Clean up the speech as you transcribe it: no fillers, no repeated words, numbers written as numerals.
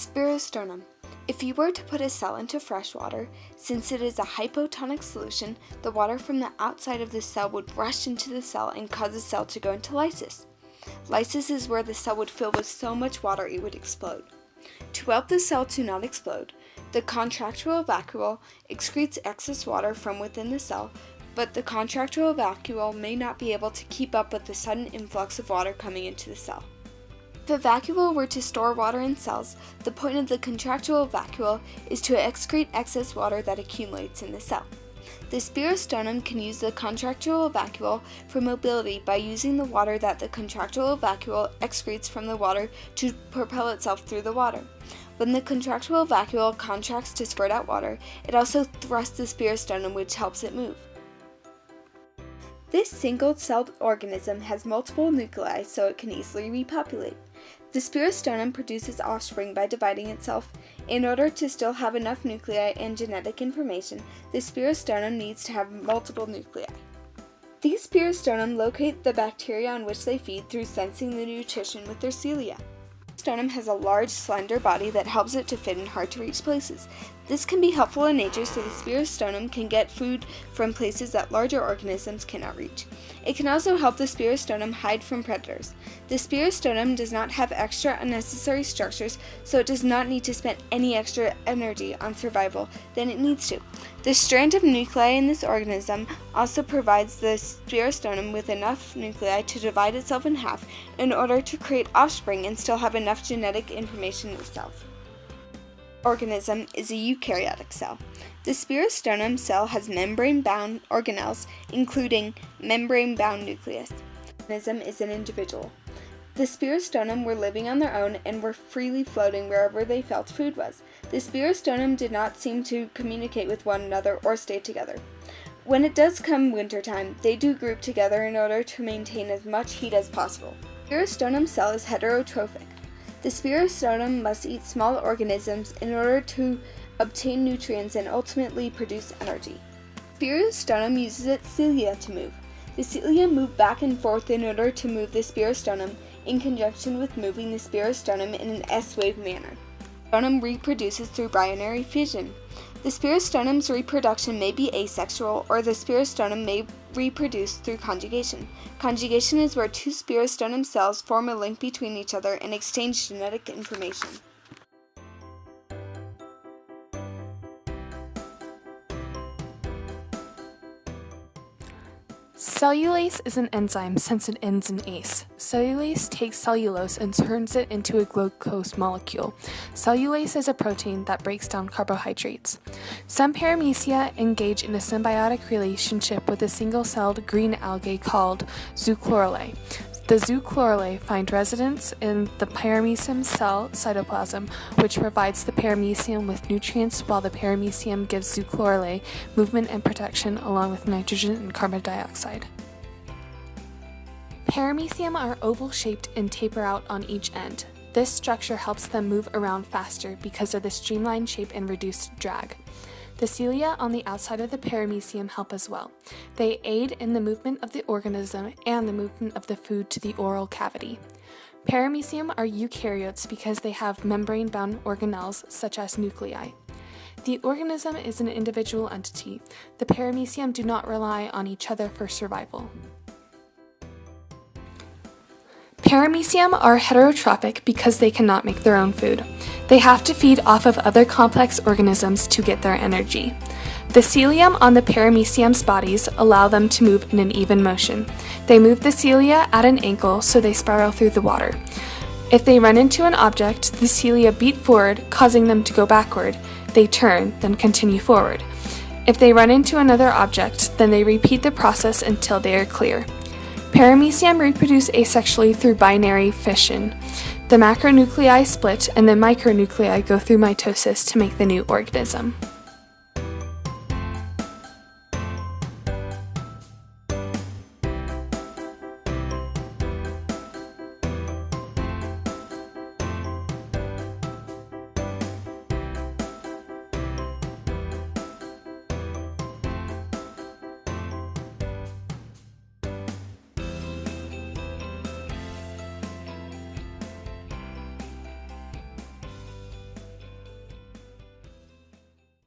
Spirostomum. If you were to put a cell into fresh water, since it is a hypotonic solution, the water from the outside of the cell would rush into the cell and cause the cell to go into lysis. Lysis is where the cell would fill with so much water it would explode. To help the cell to not explode, the contractile vacuole excretes excess water from within the cell, but the contractile vacuole may not be able to keep up with the sudden influx of water coming into the cell. If a vacuole were to store water in cells, the point of the contractile vacuole is to excrete excess water that accumulates in the cell. The spirostomum can use the contractile vacuole for mobility by using the water that the contractile vacuole excretes from the water to propel itself through the water. When the contractile vacuole contracts to squirt out water, it also thrusts the spirostomum, which helps it move. This single-celled organism has multiple nuclei, so it can easily repopulate. The spirostomum produces offspring by dividing itself. In order to still have enough nuclei and genetic information, the spirostomum needs to have multiple nuclei. These spirostomum locate the bacteria on which they feed through sensing the nutrition with their cilia. The spirostomum has a large, slender body that helps it to fit in hard-to-reach places. This can be helpful in nature so the spirostomum can get food from places that larger organisms cannot reach. It can also help the spirostomum hide from predators. The spirostomum does not have extra unnecessary structures, so it does not need to spend any extra energy on survival than it needs to. The strand of nuclei in this organism also provides the spirostomum with enough nuclei to divide itself in half in order to create offspring and still have enough genetic information itself. Organism is a eukaryotic cell. The spirostomum cell has membrane-bound organelles, including membrane-bound nucleus. The organism is an individual. The spirostomum were living on their own and were freely floating wherever they felt food was. The spirostomum did not seem to communicate with one another or stay together. When it does come wintertime, they do group together in order to maintain as much heat as possible. The spirostomum cell is heterotrophic. The spirostomum must eat small organisms in order to obtain nutrients and ultimately produce energy. The spirostomum uses its cilia to move. The cilia move back and forth in order to move the spirostomum in conjunction with moving the spirostomum in an S-wave manner. The spirostomum reproduces through binary fission. The spirostomum's reproduction may be asexual, or the spirostomum may reproduce through conjugation. Conjugation is where two spirostomum cells form a link between each other and exchange genetic information. Cellulase is an enzyme since it ends in ase. Cellulase takes cellulose and turns it into a glucose molecule. Cellulase is a protein that breaks down carbohydrates. Some Paramecium engage in a symbiotic relationship with a single-celled green algae called zoochlorae. The zoochlorae find residence in the Paramecium cell cytoplasm, which provides the Paramecium with nutrients while the Paramecium gives zoochlorae movement and protection along with nitrogen and carbon dioxide. Paramecium are oval-shaped and taper out on each end. This structure helps them move around faster because of the streamlined shape and reduced drag. The cilia on the outside of the paramecium help as well. They aid in the movement of the organism and the movement of the food to the oral cavity. Paramecium are eukaryotes because they have membrane-bound organelles such as nuclei. The organism is an individual entity. The paramecium do not rely on each other for survival. Paramecium are heterotrophic because they cannot make their own food. They have to feed off of other complex organisms to get their energy. The cilium on the paramecium's bodies allow them to move in an even motion. They move the cilia at an angle so they spiral through the water. If they run into an object, the cilia beat forward, causing them to go backward. They turn, then continue forward. If they run into another object, then they repeat the process until they are clear. Paramecium reproduce asexually through binary fission. The macronuclei split and the micronuclei go through mitosis to make the new organism.